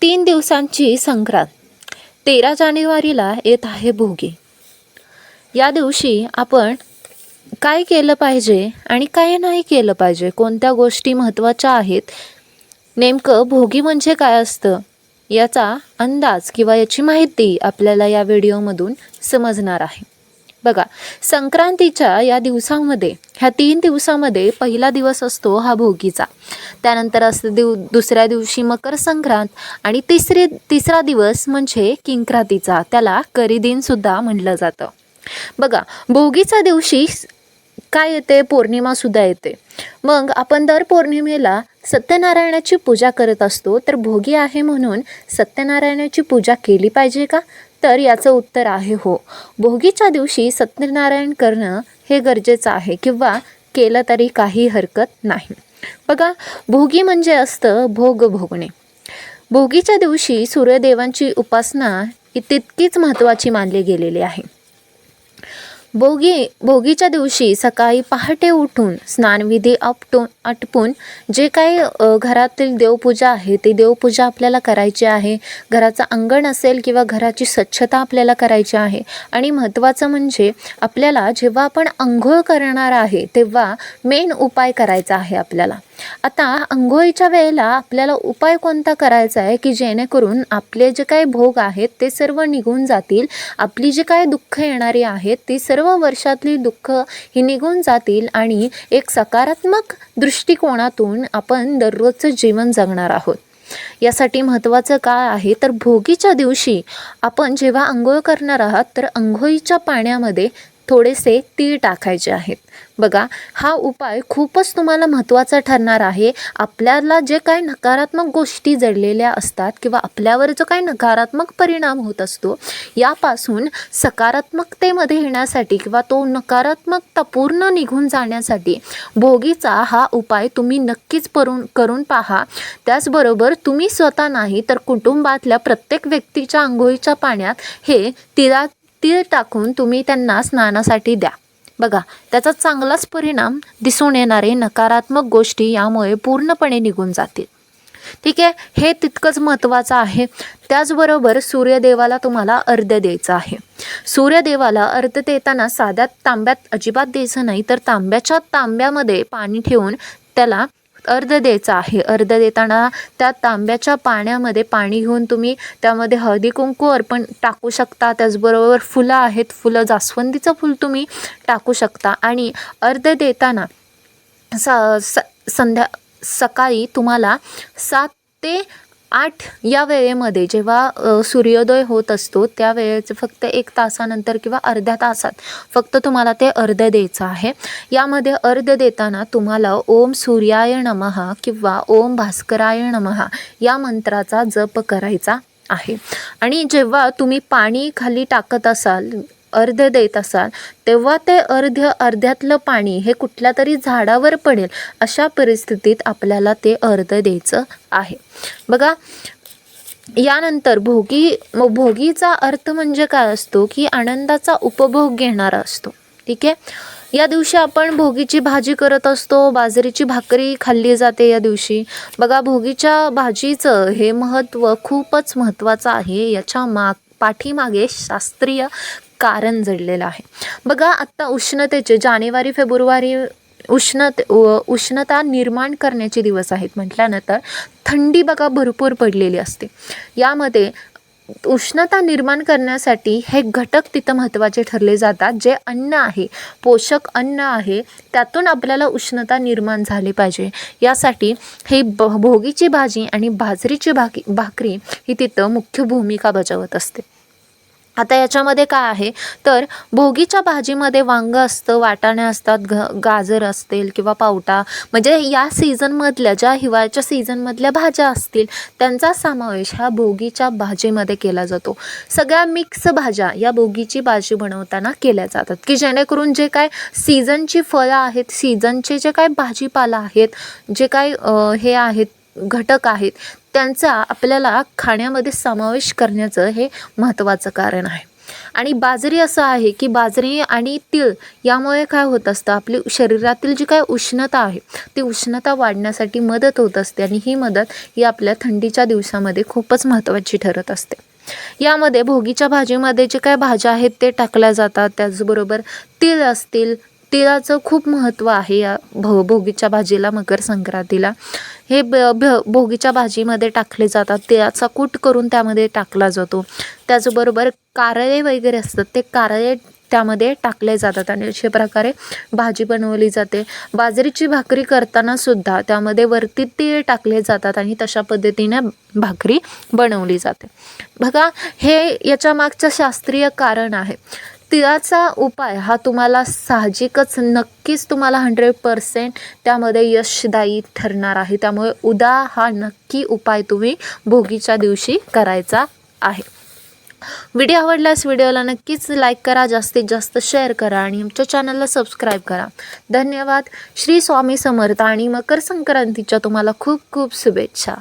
3 दिवसांची संक्रांत 13 जानेवारीला येत आहे भोगी. या दिवशी आपण काय केलं पाहिजे आणि काय नाही केलं पाहिजे, कोणत्या गोष्टी महत्त्वाच्या आहेत, नेमकं भोगी म्हणजे काय असतं याचा अंदाज किंवा याची माहिती आपल्याला या व्हिडिओमधून समजणार आहे. बघा, संक्रांतीच्या या दिवसामध्ये, ह्या 3 दिवसामध्ये पहिला दिवस असतो हा भोगीचा, त्यानंतर असतं दुसऱ्या दिवशी मकर संक्रांत आणि तिसरा दिवस म्हणजे किंक्रातीचा, त्याला करीदिनसुद्धा म्हटलं जातं. बघा, भोगीच्या दिवशी काय येते, पौर्णिमासुद्धा येते. मग आपण दर पौर्णिमेला सत्यनारायणाची पूजा करत असतो, तर भोगी आहे म्हणून सत्यनारायणाची पूजा केली पाहिजे का? तर याचं उत्तर आहे हो. भोगीच्या दिवशी सत्यनारायण करणं हे गरजेचं आहे, किंवा केलं तरी काही हरकत नाही. बघा, भोगी म्हणजे असतं भोग भोगणे. भोगीच्या दिवशी सूर्यदेवांची उपासना ही तितकीच महत्त्वाची मानली गेलेली आहे. भोगीच्या दिवशी सकाळी पहाटे उठून स्नानविधी आटपून जे काही घरातील देवपूजा आहे ती देवपूजा आपल्याला करायची आहे. घराचं अंगण असेल किंवा घराची स्वच्छता आपल्याला करायची आहे. आणि महत्त्वाचं म्हणजे आपल्याला जेव्हा आपण अंघोळ करणार आहे तेव्हा मेन उपाय करायचा आहे आपल्याला. आता अंघोळीच्या वेळेला आपल्याला उपाय कोणता करायचा आहे की जेणेकरून आपले जे काही भोग आहेत ते सर्व निघून जातील, आपली जी काही दुःख येणारी आहेत ती सर्व वर्षातली दुःख ही निघून जातील आणि एक सकारात्मक दृष्टिकोनातून आपण दररोजचं जीवन जगणार आहोत. यासाठी महत्त्वाचं काय आहे तर भोगीच्या दिवशी आपण जेव्हा अंघोळ करणार आहात तर अंघोळीच्या पाण्यामध्ये थोडेसे तीळ टाकायचे आहेत. बघा, हा उपाय खूपच तुम्हाला महत्त्वाचा ठरणार आहे. आपल्याला जे काही नकारात्मक गोष्टी जडलेल्या असतात किंवा आपल्यावर जो काही नकारात्मक परिणाम होत असतो यापासून सकारात्मकतेमध्ये येण्यासाठी किंवा तो नकारात्मकता पूर्ण निघून जाण्यासाठी भोगीचा हा उपाय तुम्ही नक्कीच करून पहा. त्याचबरोबर तुम्ही स्वतः नाही तर कुटुंबातल्या प्रत्येक व्यक्तीच्या अंघोळीच्या पाण्यात हे तीळ टाकून तुम्ही त्यांना स्नानासाठी द्या. बघा, त्याचा चांगलाच परिणाम दिसून येणारे नकारात्मक गोष्टी यामुळे पूर्णपणे निघून जातील. ठीक आहे, हे तितकंच महत्त्वाचं आहे. त्याचबरोबर सूर्यदेवाला तुम्हाला अर्घ्य द्यायचं आहे. सूर्यदेवाला अर्घ्य देताना साध्या तांब्यात अजिबात द्यायचं नाही, तर तांब्यामध्ये पाणी ठेवून त्याला अर्घ्य द्यायचा आहे. अर्घ्य देताना त्या तांब्याच्या पाण्यामध्ये पाणी घेऊन तुम्ही त्यामध्ये हळदी कुंकू अर्पण टाकू शकता. त्याचबरोबर फुलं आहेत, जास्वंदीचं फुल तुम्ही टाकू शकता. आणि अर्घ्य देताना सकाळी तुम्हाला 7 ते 8 या वेळेमध्ये जेव्हा सूर्योदय होत असतो त्या वेळेचं फक्त 1 तासानंतर किंवा अर्ध्या तासात फक्त तुम्हाला ते अर्घ्य द्यायचं आहे. यामध्ये अर्घ्य देताना तुम्हाला ओम सूर्याय नमः किंवा ओम भास्कराय नमः या मंत्राचा जप करायचा आहे. आणि जेव्हा तुम्ही पाणी खाली टाकत असाल, अर्घ्य देत असाल, तेव्हा ते अर्ध्यातलं पाणी हे कुठल्या तरी झाडावर पडेल अशा परिस्थितीत आपल्याला ते अर्घ्य द्यायचं आहे. बघा, यानंतर भोगीचा अर्थ म्हणजे काय असतो की आनंदाचा उपभोग घेणारा असतो. ठीक आहे, या दिवशी आपण भोगीची भाजी करत असतो, बाजरीची भाकरी खाल्ली जाते या दिवशी. बघा, भोगीच्या भाजीचं हे महत्त्व खूपच महत्त्वाचं आहे. याच्या पाठीमागे शास्त्रीय कारण जडलेलं आहे. बघा, आत्ता उष्णतेचे जानेवारी फेब्रुवारी उष्णता निर्माण करण्याचे दिवस आहेत म्हटल्यानंतर थंडी बघा भरपूर पडलेली असते. यामध्ये उष्णता निर्माण करण्यासाठी हे घटक तिथं महत्त्वाचे ठरले जातात. जे अन्न आहे, पोषक अन्न आहे, त्यातून आपल्याला उष्णता निर्माण झाली पाहिजे. यासाठी हे भोगीची भाजी आणि बाजरीची भाकरी ही तिथं मुख्य भूमिका बजावत असते. आता याच्यामध्ये काय आहे तर भोगीच्या भाजीमध्ये वांगं असतं, वाटाणे असतात, गाजर असतील किंवा पावटा, म्हणजे या सीझनमधल्या ज्या हिवाळ्याच्या सीझनमधल्या भाज्या असतील त्यांचा समावेश ह्या भोगीच्या भाजीमध्ये केला जातो. सगळ्या मिक्स भाज्या या भोगीची भाजी बनवताना केल्या जातात की जेणेकरून जे काय सीझनची फळं आहेत, सीझनचे जे काय भाजीपाला आहेत, जे काय हे आहेत घटक आहेत त्यांचा आपल्याला खाण्यामध्ये समावेश करण्याचं हे महत्त्वाचं कारण आहे. आणि बाजरी असं आहे की बाजरी आणि तीळ यामुळे काय होत असतं, आपली शरीरातील जी काय उष्णता आहे ती उष्णता वाढण्यासाठी मदत होत असते आणि ही मदत ही आपल्या थंडीच्या दिवसामध्ये खूपच महत्त्वाची ठरत असते. यामध्ये भोगीच्या भाजीमध्ये जे काय भाज्या आहेत ते टाकल्या जातात. त्याचबरोबर तीळ असतील, तिळाचं खूप महत्त्व आहे या भोगीच्या भाजीला, मकर संक्रांतीला. हे भोगीच्या भाजीमध्ये टाकले जातात. तिळाचा कूट करून त्यामध्ये टाकला जातो. त्याचबरोबर कारळे वगैरे असतात ते कारळे त्यामध्ये टाकले जातात आणि अशा प्रकारे भाजी बनवली जाते. बाजरीची भाकरी करताना सुद्धा त्यामध्ये वरती तीळ टाकले जातात आणि तशा पद्धतीने भाकरी बनवली जाते. बघा, हे याच्या मागचं शास्त्रीय कारण आहे. तिळाचा उपाय हा तुम्हाला साहजिकच नक्कीच तुम्हाला 100% त्यामध्ये यशदायी ठरणार आहे. त्यामुळे उद्या हा नक्की उपाय तुम्ही भोगीच्या दिवशी करायचा आहे. व्हिडिओ आवडल्यास व्हिडिओला नक्कीच लाईक करा, जास्तीत जास्त शेअर करा आणि आमच्या चॅनलला सबस्क्राईब करा. धन्यवाद. श्री स्वामी समर्थ आणि मकर संक्रांतीच्या तुम्हाला खूप खूप शुभेच्छा.